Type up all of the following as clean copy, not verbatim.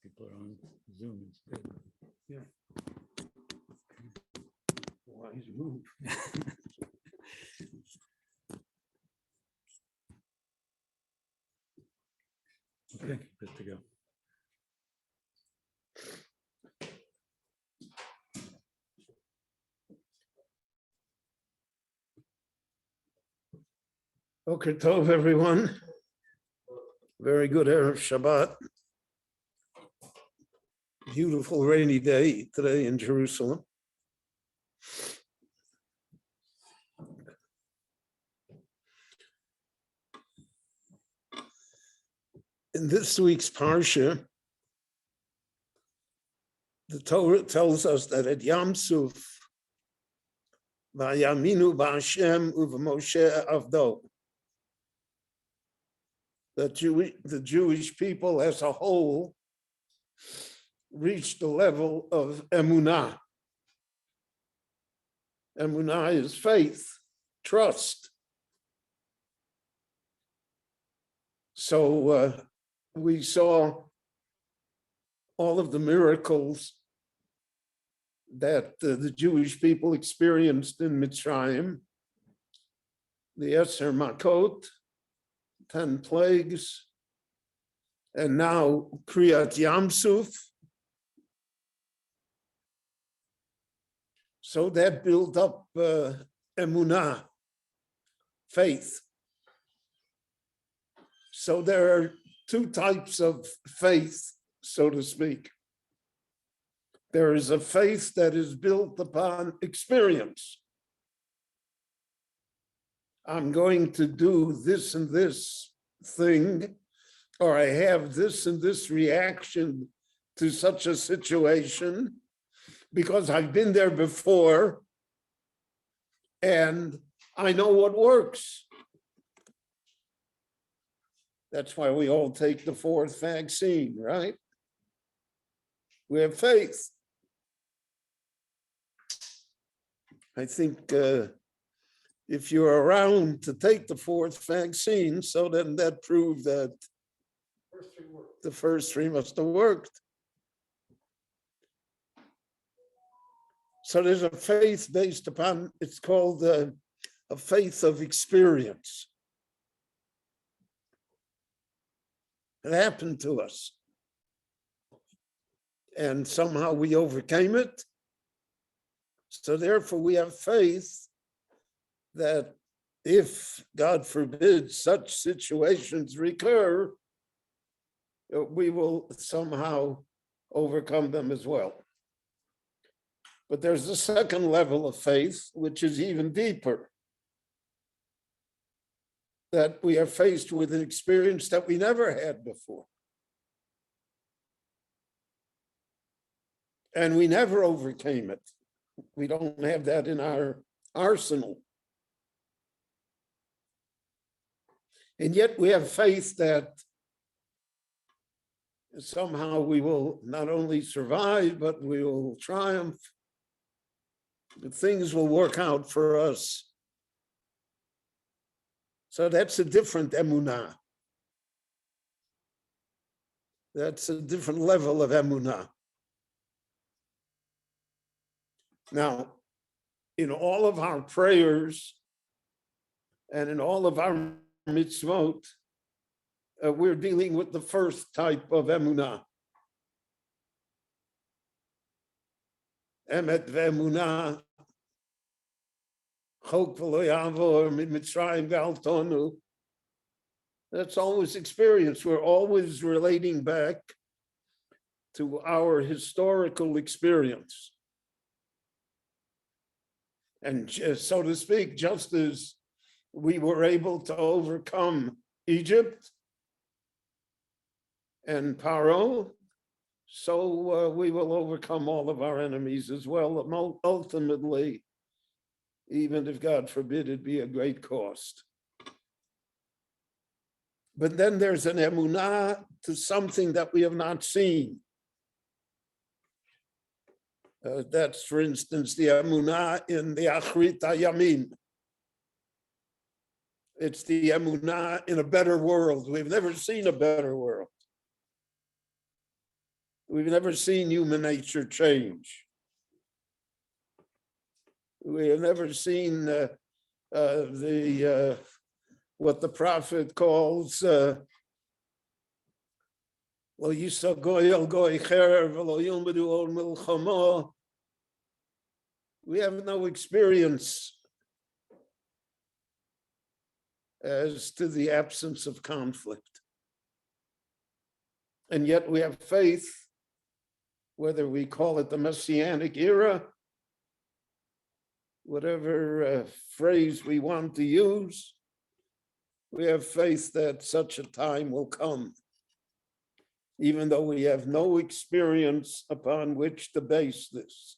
People are on Zoom instead. Yeah. Wise move. Okay, good to go. Okay, Tov, everyone. Very good Erev Shabbat. Beautiful rainy day today in Jerusalem. In this week's Parsha, the Torah tells us that at Yam Suf, Vayaminu b'Hashem u'v'Moshe avdo, that the Jewish people as a whole reached the level of emunah. Emunah is faith, trust. So we saw all of the miracles that the Jewish people experienced in Mitzrayim, the Eser Makot, 10 plagues, and now Kriyat Yamsuf. So that built up emunah, faith. So there are two types of faith, so to speak. There is a faith that is built upon experience. I'm going to do this and this thing, or I have this and this reaction to such a situation because I've been there before and I know what works. That's why we all take the 4th vaccine, right? We have faith. I think if you're around to take the 4th vaccine, so then that proved that the first 3 must have worked. So there's a faith based upon, it's called a faith of experience. It happened to us. And somehow we overcame it. So therefore we have faith that if, God forbid, such situations recur, we will somehow overcome them as well. But there's a second level of faith, which is even deeper. That we are faced with an experience that we never had before. And we never overcame it. We don't have that in our arsenal. And yet we have faith that somehow we will not only survive, but we will triumph. That things will work out for us. So that's a different emunah. That's a different level of emunah. Now, in all of our prayers and in all of our mitzvot, we're dealing with the first type of emunah. Emet ve'emunah, chok v'lo yavor mitzrayim galtonu. That's always experience. We're always relating back to our historical experience. And so to speak, just as we were able to overcome Egypt and Paro, so we will overcome all of our enemies as well, ultimately, even if, God forbid, it be a great cost. But then there's an emunah to something that we have not seen. That's, for instance, the emunah in the Achrit HaYamim. It's the emunah in a better world. We've never seen a better world. We've never seen human nature change. We have never seen what the prophet calls Lo yisa goy el goy cherev v'lo yilmedu ol milchama. We have no experience as to the absence of conflict. And yet we have faith, whether we call it the Messianic era, whatever phrase we want to use, we have faith that such a time will come, even though we have no experience upon which to base this.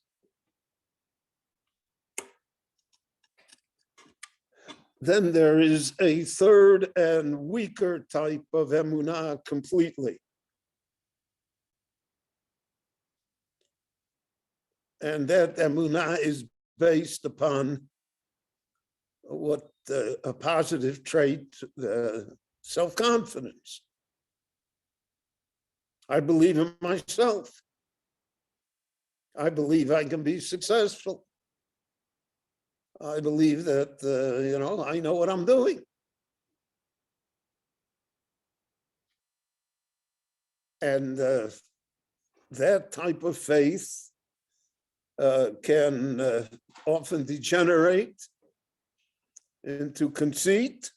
Then there is a third and weaker type of emunah completely. And that emunah is based upon what a positive trait, self-confidence. I believe in myself. I believe I can be successful. I believe that, I know what I'm doing. And that type of faith can often degenerate into conceit,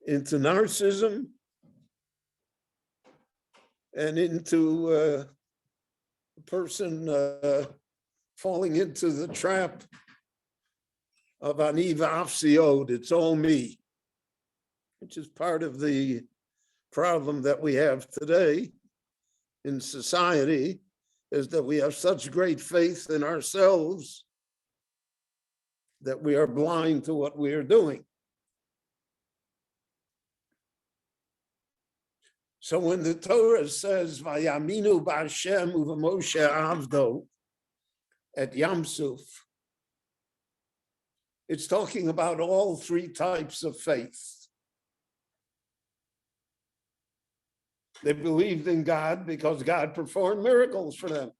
into narcissism, and into a person falling into the trap of ani v'afsiod, it's all me, which is part of the problem that we have today in society, is that we have such great faith in ourselves that we are blind to what we are doing. So when the Torah says, Vayaminu b'Hashem u'v'Moshe avdo, at Yam Suf, it's talking about all three types of faith. They believed in God because God performed miracles for them.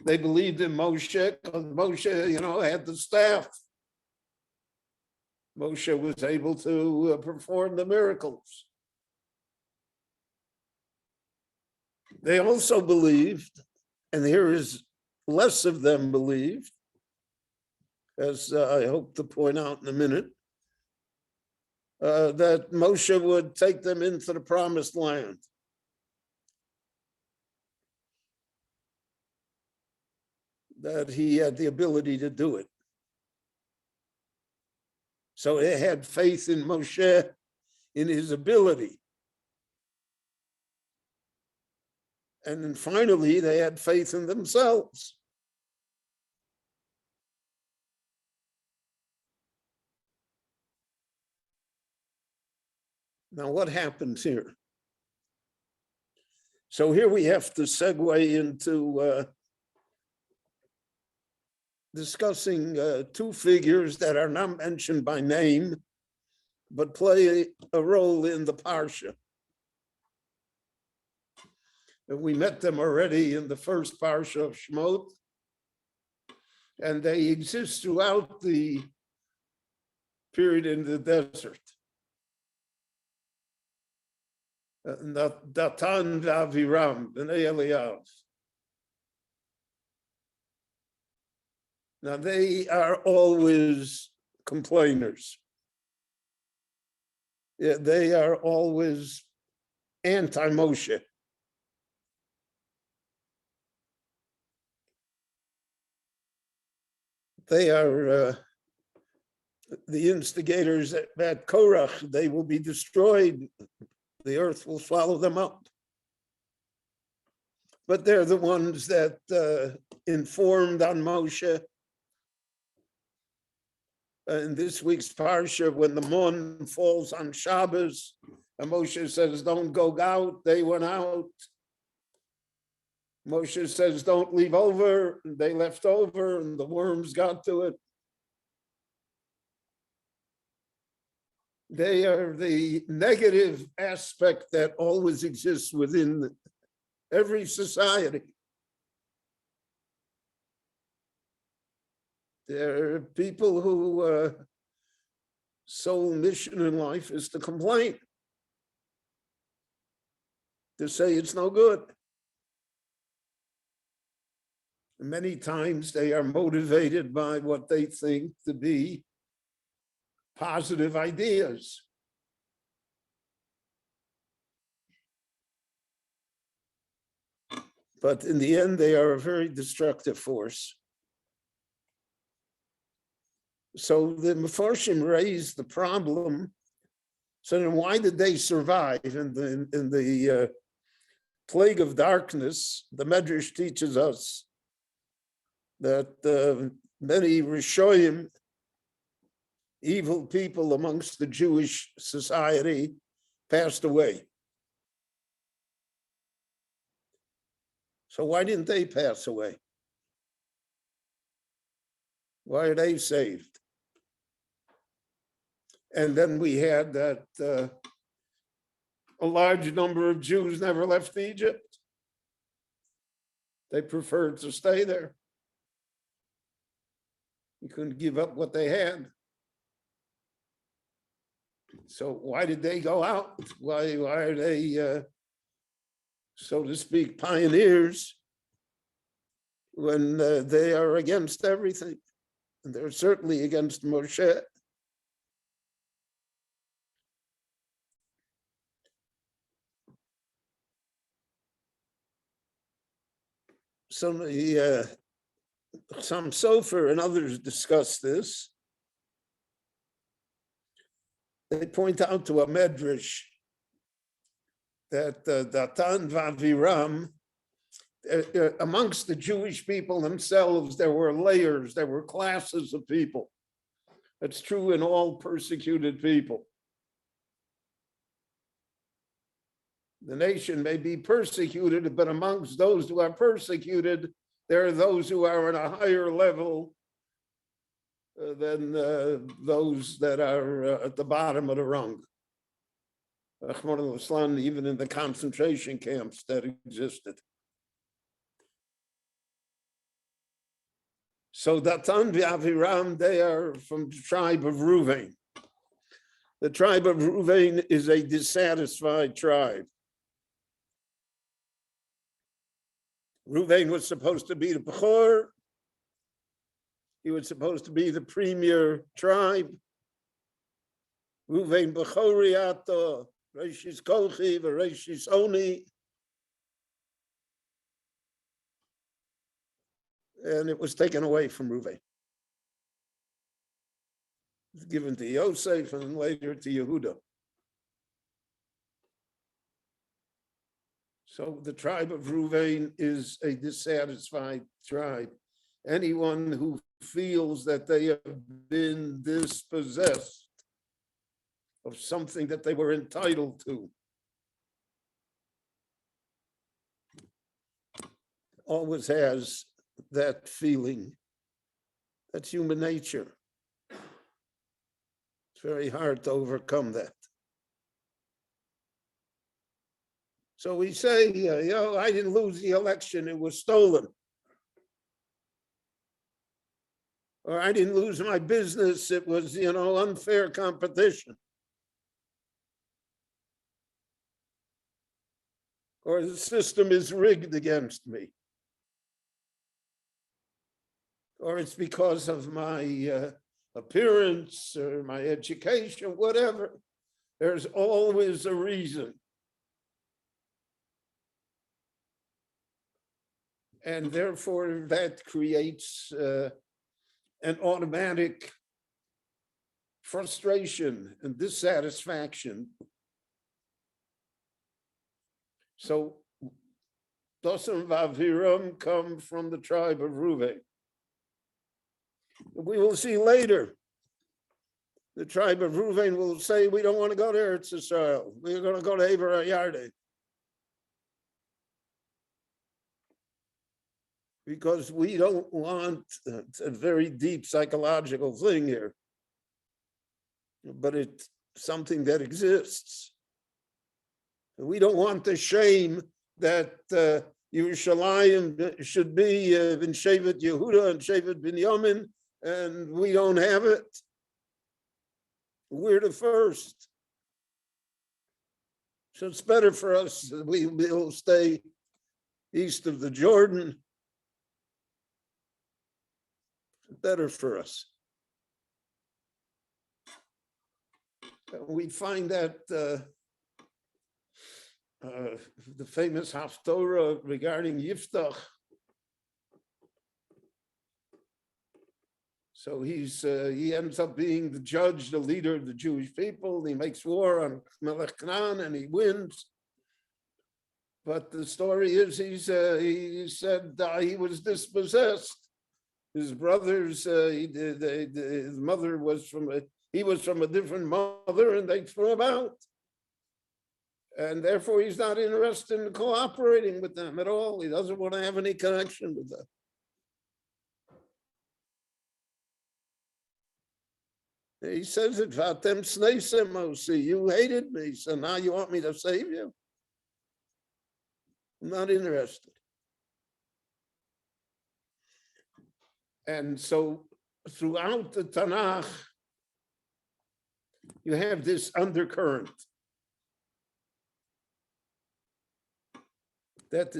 They believed in Moshe because Moshe, had the staff. Moshe was able to perform the miracles. They also believed, and here is less of them believed, as I hope to point out in a minute, that Moshe would take them into the promised land. That he had the ability to do it. So they had faith in Moshe, in his ability. And then finally, they had faith in themselves. Now, what happens here? So here we have to segue into discussing two figures that are not mentioned by name, but play a role in the Parsha. And we met them already in the first Parsha of Shemot, and they exist throughout the period in the desert. Dathan v'Aviram, b'nei Eliyav. Now they are always complainers. Yeah, they are always anti-Moshe. They are the instigators at Korach. They will be destroyed. The earth will swallow them up. But they're the ones that informed on Moshe. In this week's Parsha, when the moon falls on Shabbos, and Moshe says, don't go out, they went out. Moshe says, don't leave over, and they left over, and the worms got to it. They are the negative aspect that always exists within every society. There are people who sole mission in life is to complain, to say it's no good. Many times they are motivated by what they think to be positive ideas. But in the end, they are a very destructive force. So the Mefarshim raised the problem. So then why did they survive in the plague of darkness? The Medrash teaches us that many Rishoyim, evil people amongst the Jewish society, passed away. So why didn't they pass away? Why are they saved? And then we had that a large number of Jews never left Egypt. They preferred to stay there. You couldn't give up what they had. So why did they go out? Why are they, so to speak, pioneers when they are against everything? And they're certainly against Moshe. Some Sofer and others discuss this. They point out to a medrash that Dathan v'Aviram, amongst the Jewish people themselves, there were layers, there were classes of people. That's true in all persecuted people. The nation may be persecuted, but amongst those who are persecuted, there are those who are at a higher level than those that are at the bottom of the rung. Even in the concentration camps that existed. So Dathan v'Aviram, they are from the tribe of Reuven. The tribe of Reuven is a dissatisfied tribe. Reuven was supposed to be the Bechor. He was supposed to be the premier tribe. Reuven Bechoriato, Reishis Kolchi, Reishis Oni. And it was taken away from Reuven. It was given to Yosef and later to Yehuda. So the tribe of Reuven is a dissatisfied tribe. Anyone who feels that they have been dispossessed of something that they were entitled to always has that feeling. That's human nature. It's very hard to overcome that. So we say, I didn't lose the election, it was stolen. Or I didn't lose my business, it was, unfair competition. Or the system is rigged against me. Or it's because of my appearance or my education, whatever. There's always a reason. And therefore that creates an automatic frustration and dissatisfaction. So Dathan v'Aviram come from the tribe of Reuven. We will see later, the tribe of Reuven will say, we don't want to go to Eretz Yisrael. We're going to go to Eber HaYarden. Because we don't want, it's a very deep psychological thing here, but it something that exists. We don't want the shame that Yerushalayim should be in Shevet Yehuda and Shevet Binyamin, and we don't have it. We're the first. So it's better for us that we will stay east of the Jordan. Better for us. We find that the famous Haftorah regarding Yiftach. So he ends up being the judge, the leader of the Jewish people. He makes war on Melech Canaan and he wins. But the story is he said he was dispossessed. His brothers, his mother was he was from a different mother and they threw him out. And therefore he's not interested in cooperating with them at all. He doesn't want to have any connection with them. He says it, Vatem Sneisem Osi, you hated me, so now you want me to save you? I'm not interested. And so throughout the Tanakh, you have this undercurrent that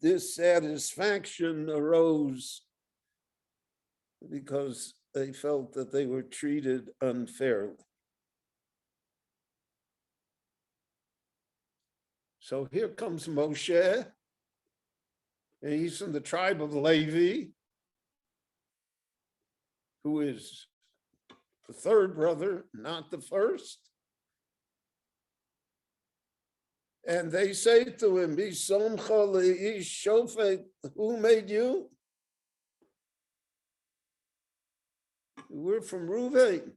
dissatisfaction arose because they felt that they were treated unfairly. So here comes Moshe, and he's from the tribe of Levi, who is the third brother, not the first. And they say to him, Bisomcha leish shofet, who made you? We're from Reuven.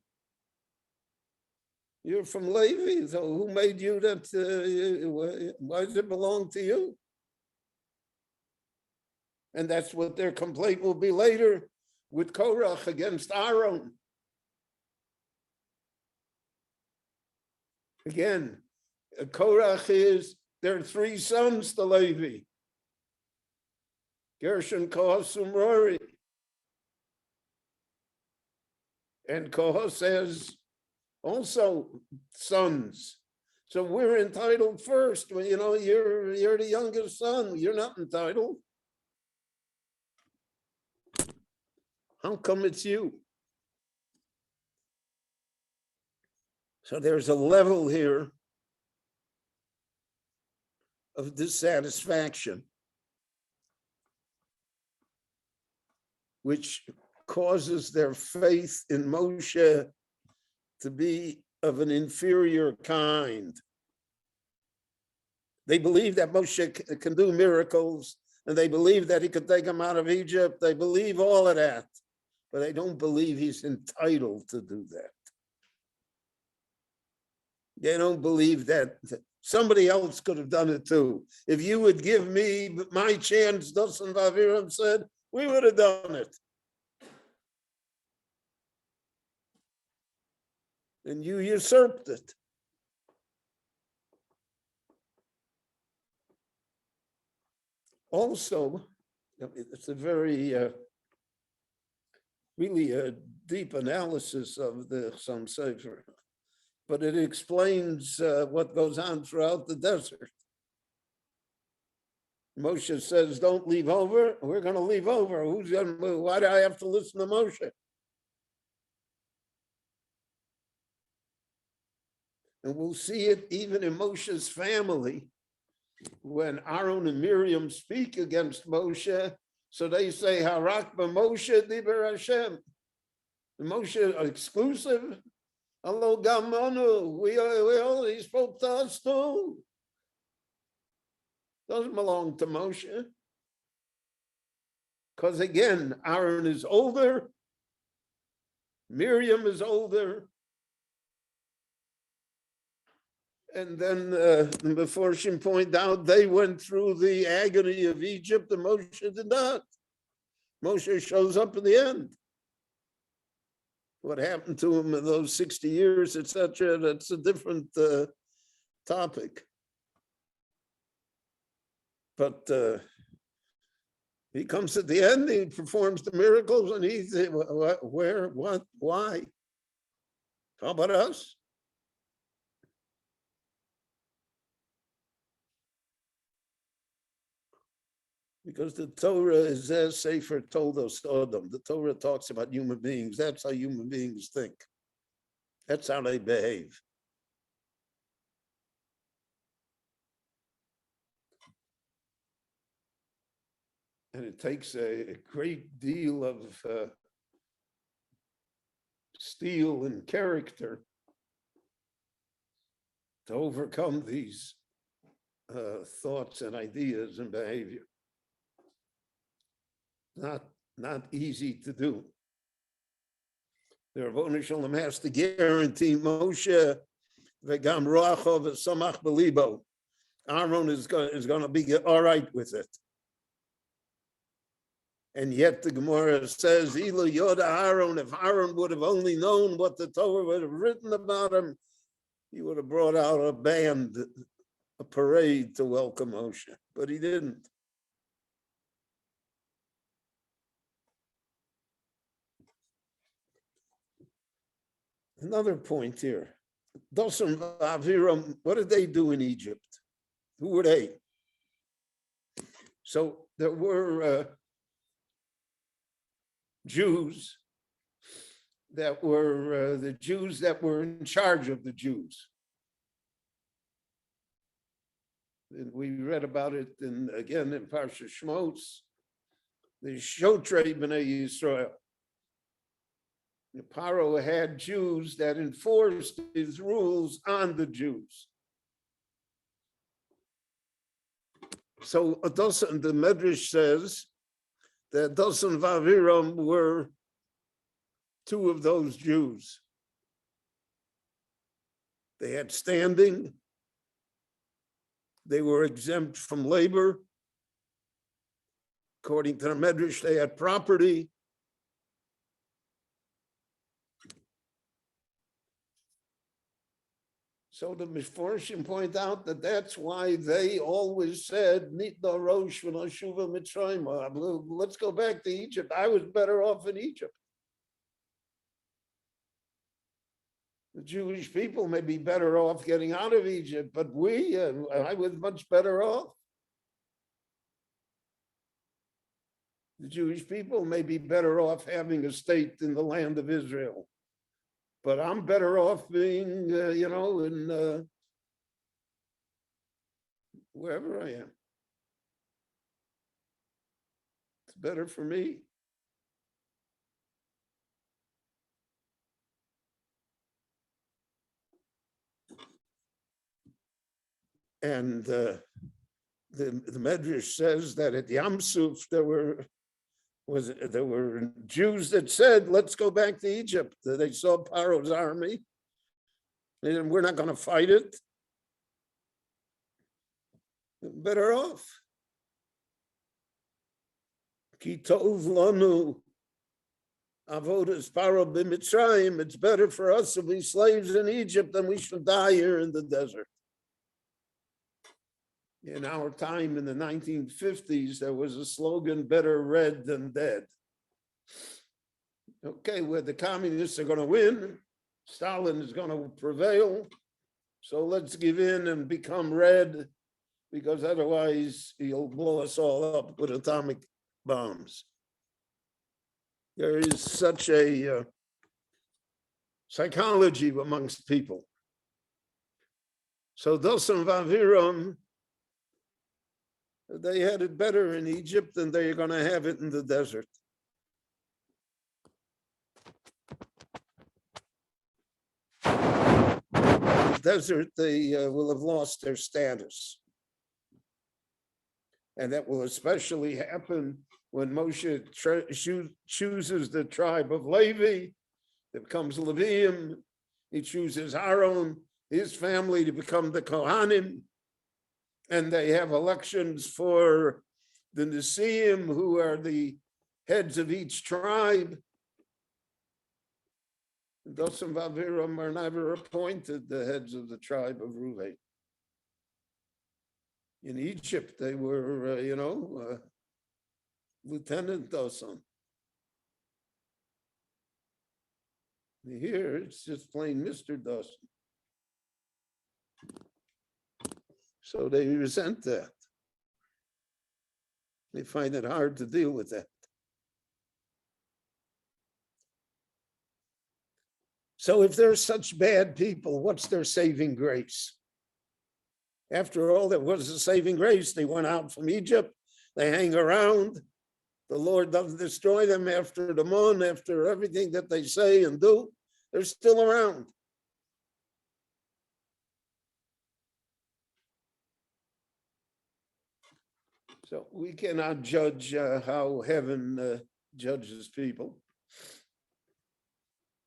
You're from Levi, so who made you that? Why does it belong to you? And that's what their complaint will be later with Korach against Aaron. Again, Korach there are three sons to Levi: Gershon, Kohath, and Merari. And Kohath has also sons. So we're entitled first. Well, you're the youngest son. You're not entitled. How come it's you? So there's a level here of dissatisfaction, which causes their faith in Moshe to be of an inferior kind. They believe that Moshe can do miracles, and they believe that he could take them out of Egypt. They believe all of that, but they don't believe he's entitled to do that. They don't believe that somebody else could have done it too. If you would give me my chance, Dathan Vaviram said, we would have done it. And you usurped it. Also, it's a very, really a deep analysis of the Chassam Sofer, but it explains what goes on throughout the desert. Moshe says, don't leave over. We're going to leave over. Why do I have to listen to Moshe? And we'll see it even in Moshe's family. When Aaron and Miriam speak against Moshe, so they say, Harak b'Moshe diber Hashem. Moshe exclusive. Hello, Gamanu. We only spoke to us too. Doesn't belong to Moshe. Because again, Aaron is older. Miriam is older. And then before she pointed out, they went through the agony of Egypt, and Moshe did not. Moshe shows up in the end. What happened to him in those 60 years, etc., that's a different topic. But he comes at the end, he performs the miracles, and he's where, what, why? How about us? Because the Torah is as Sefer Toldos Odom. The Torah talks about human beings. That's how human beings think. That's how they behave. And it takes a great deal of steel and character to overcome these thoughts and ideas and behavior. Not easy to do. The Rebbeinu Shalom has to guarantee Moshe v'gam roacho v'samach b'libo. Aaron is going to be all right with it. And yet the Gemara says, Ilo Yoda Aaron, if Aaron would have only known what the Torah would have written about him, he would have brought out a band, a parade to welcome Moshe. But he didn't. Another point here. Dathan Aviram, what did they do in Egypt? Who were they? So there were Jews that were the Jews that were in charge of the Jews. And we read about it again in Parsha Shmos, the Shotrei B'nai Yisrael. Paro had Jews that enforced his rules on the Jews. So Dathan, the Medrash says that Dathan and Aviram were two of those Jews. They had standing. They were exempt from labor. According to the Medrash, they had property. So the Mefarshim point out that that's why they always said, "Nitna rosh v'noshuva mitzrayim." Let's go back to Egypt. I was better off in Egypt. The Jewish people may be better off getting out of Egypt, but I was much better off. The Jewish people may be better off having a state in the land of Israel. But I'm better off being, in wherever I am. It's better for me. And the Medrash says that at Yam Suf there were Jews that said, let's go back to Egypt. They saw Paro's army. And we're not going to fight it. Better off. Ki tov lanu avodas Paro b'Mitzrayim. It's better for us to be slaves in Egypt than we should die here in the desert. In our time in the 1950s, there was a slogan, better red than dead. Okay, where the communists are going to win, Stalin is going to prevail, so let's give in and become red, because otherwise he'll blow us all up with atomic bombs. There is such a psychology amongst people. So Dathan Aviram, they had it better in Egypt than they're going to have it in the desert. In the desert, they will have lost their status. And that will especially happen when Moshe chooses the tribe of Levi. It becomes Levium. He chooses Aaron, his family, to become the Kohanim. And they have elections for the Nesiim, who are the heads of each tribe. Dathan and Aviram are never appointed the heads of the tribe of Reuven. In Egypt, they were, Lieutenant Dathan. Here, it's just plain Mr. Dathan. So they resent that. They find it hard to deal with that. So if they're such bad people, what's their saving grace? After all, there was a saving grace. They went out from Egypt. They hang around. The Lord doesn't destroy them after the moon, after everything that they say and do. They're still around. So we cannot judge how heaven judges people.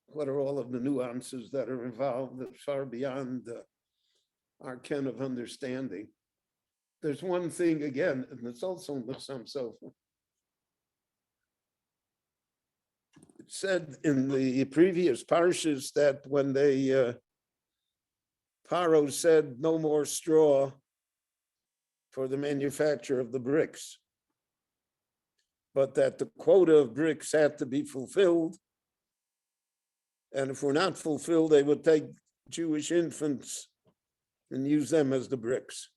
What are all of the nuances that are involved that far beyond our ken of understanding? There's one thing again, and it's also in the Sam Sofer. It said in the previous parshas that when Paro said no more straw for the manufacture of the bricks, but that the quota of bricks had to be fulfilled. And if we're not fulfilled, they would take Jewish infants and use them as the bricks.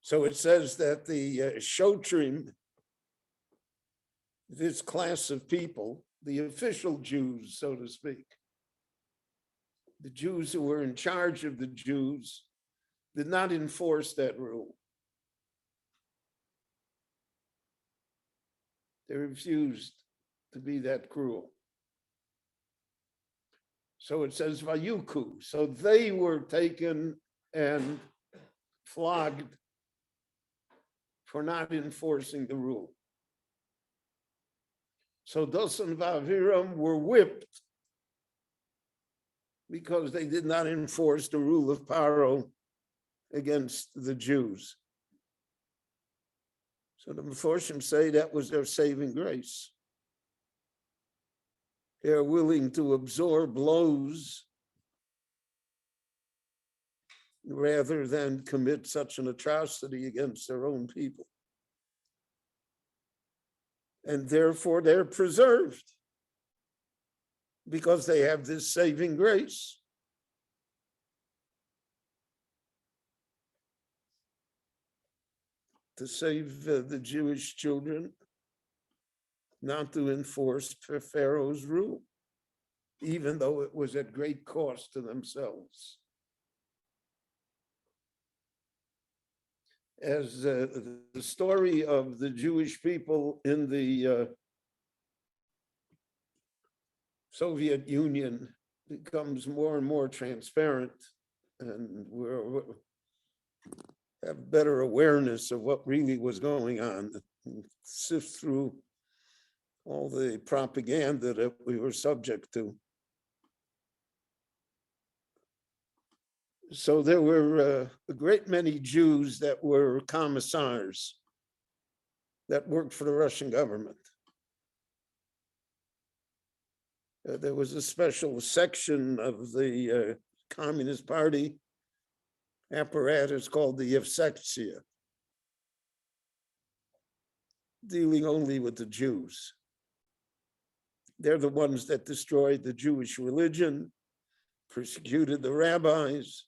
So it says that the Shotrim, this class of people, the official Jews, so to speak, the Jews who were in charge of the Jews, did not enforce that rule. They refused to be that cruel. So it says Vayuku. So they were taken and flogged for not enforcing the rule. So Dathan and Aviram were whipped because they did not enforce the rule of Paro against the Jews. So the Meforshim say that was their saving grace. They're willing to absorb blows rather than commit such an atrocity against their own people. And therefore they're preserved because they have this saving grace. To save the Jewish children, not to enforce Pharaoh's rule, even though it was at great cost to themselves. As the story of the Jewish people in the Soviet Union becomes more and more transparent, and we have better awareness of what really was going on, sift through all the propaganda that we were subject to. So there were a great many Jews that were commissars that worked for the Russian government. There was a special section of the Communist Party apparatus called the Yevsektia, dealing only with the Jews. They're the ones that destroyed the Jewish religion, persecuted the rabbis,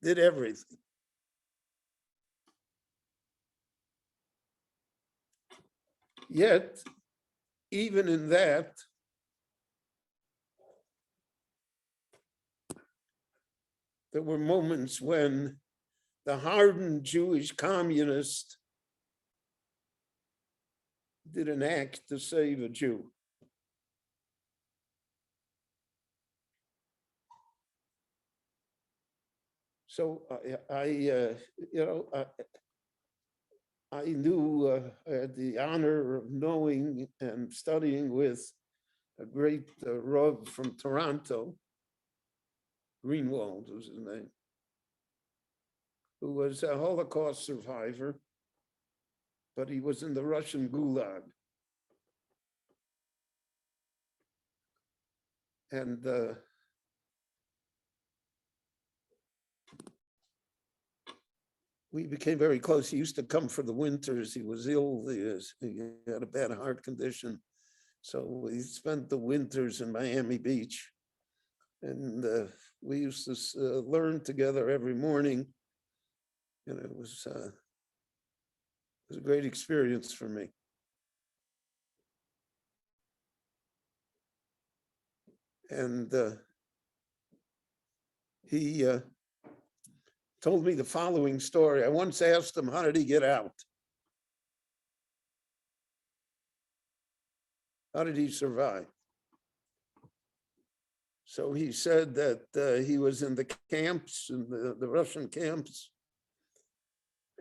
did everything. Yet, even in that, there were moments when the hardened Jewish communist did an act to save a Jew. So I knew, I had the honor of knowing and studying with a great Rav from Toronto, Greenwald was his name, who was a Holocaust survivor, but he was in the Russian Gulag. And we became very close. He used to come for the winters. He was ill. He had a bad heart condition. So we spent the winters in Miami Beach. And we used to learn together every morning. And it was a great experience for me. And he told me the following story. I once asked him, how did he get out? How did he survive? So he said that he was in the camps, in the Russian camps.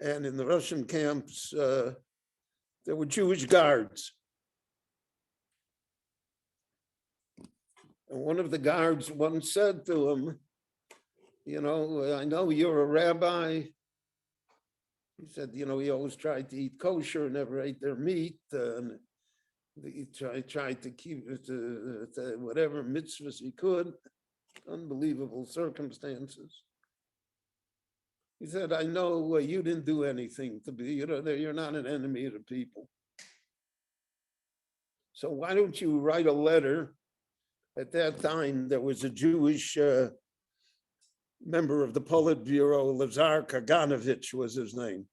And in the Russian camps, there were Jewish guards. And one of the guards once said to him, you know, I know you're a rabbi. He said, you know, he always tried to eat kosher, never ate their meat. And he tried to keep it to whatever mitzvahs he could. Unbelievable circumstances. He said, I know you didn't do anything to be, you know, you're not an enemy of the people. So why don't you write a letter? At that time, there was a Jewish member of the Politburo, Lazar Kaganovich was his name.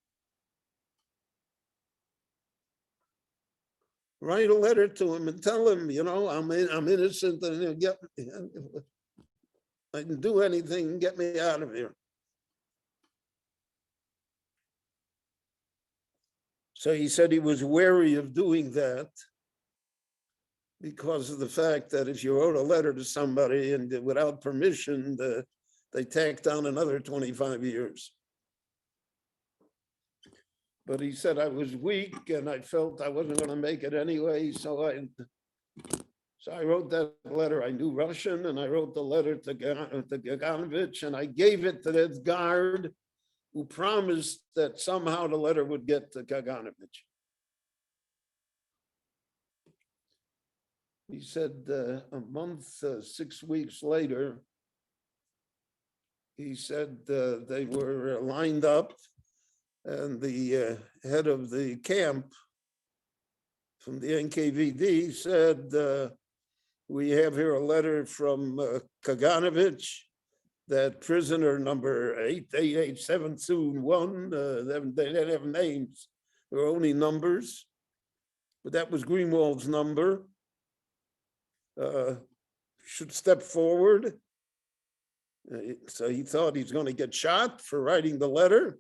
Write a letter to him and tell him, you know, I'm innocent and I didn't do anything, get me out of here. So he said he was wary of doing that because of the fact that if you wrote a letter to somebody and without permission, they tacked on another 25 years. But he said I was weak and I felt I wasn't going to make it anyway. So I wrote that letter. I knew Russian and I wrote the letter to Kaganovich and I gave it to this guard who promised that somehow the letter would get to Kaganovich. He said a month, 6 weeks later, he said they were lined up and the head of the camp from the NKVD said, we have here a letter from Kaganovich that prisoner number 888721, they didn't have names, there were only numbers, but that was Greenwald's number. Should step forward. So he thought he's going to get shot for writing the letter.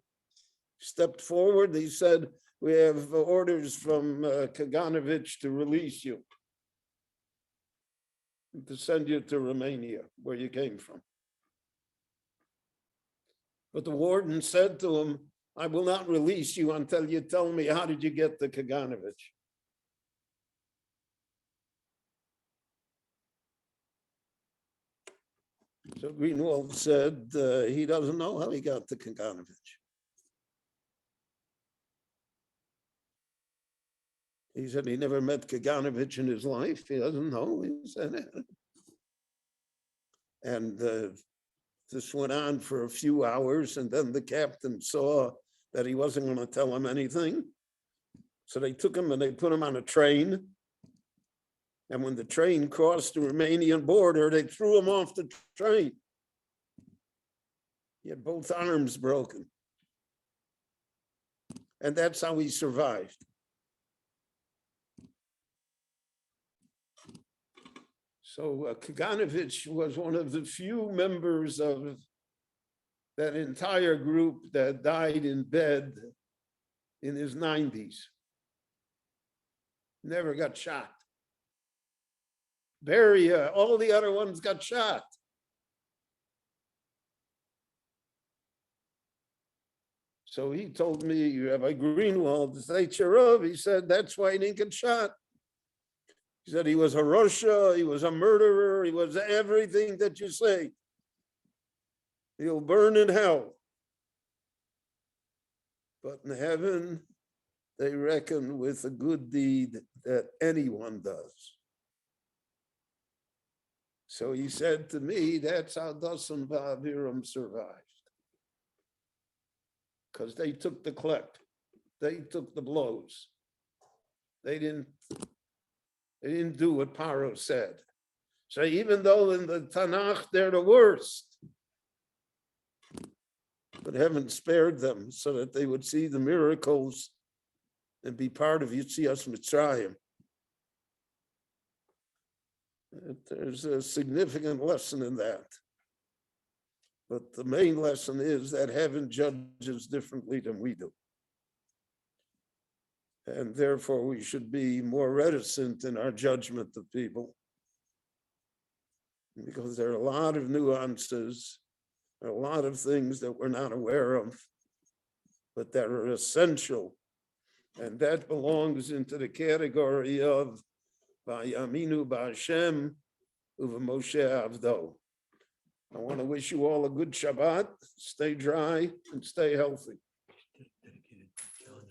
Stepped forward. He said, we have orders from Kaganovich to release you, to send you to Romania, where you came from. But the warden said to him, I will not release you until you tell me, how did you get to Kaganovich? So Greenwald said he doesn't know how he got to Kaganovich. He said he never met Kaganovich in his life. He doesn't know. He said, and this went on for a few hours, and then the captain saw that he wasn't going to tell him anything. So they took him and they put him on a train. And when the train crossed the Romanian border, they threw him off the train. He had both arms broken. And that's how he survived. So Kaganovich was one of the few members of that entire group that died in bed in his 90s. Never got shot. Beria, all the other ones got shot. So he told me, Rabbi Greenwald, the Seicherov, he said, that's why he didn't get shot. He said he was a Russia, he was a murderer, he was everything that you say. He'll burn in hell. But in heaven, they reckon with a good deed that anyone does. So he said to me, that's how Dathan Ba'aviram survived. Because they took the klep, they took the blows. They didn't do what Paro said. So even though in the Tanakh they're the worst, but heaven spared them so that they would see the miracles and be part of Yetzias Mitzrayim. There's a significant lesson in that. But the main lesson is that heaven judges differently than we do. And therefore we should be more reticent in our judgment of people, because there are a lot of nuances, there are a lot of things that we're not aware of, but that are essential. And that belongs into the category of Vayaminu B'Hashem Uva Moshe Avdo. I want to wish you all a good Shabbat, stay dry and stay healthy. Dedicated to John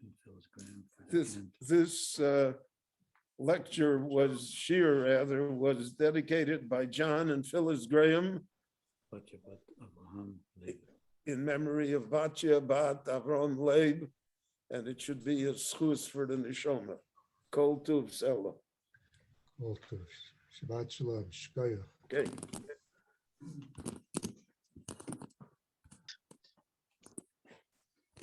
and Phyllis Graham for the This lecture was dedicated by John and Phyllis Graham Batya Bat Avraham Leib. in memory of Batya Bat Avram Leib, and it should be a schus for the neshama. Kol Tuv Selah. Kol Tuv. Shabbat Shalom. Shkoyach. Okay.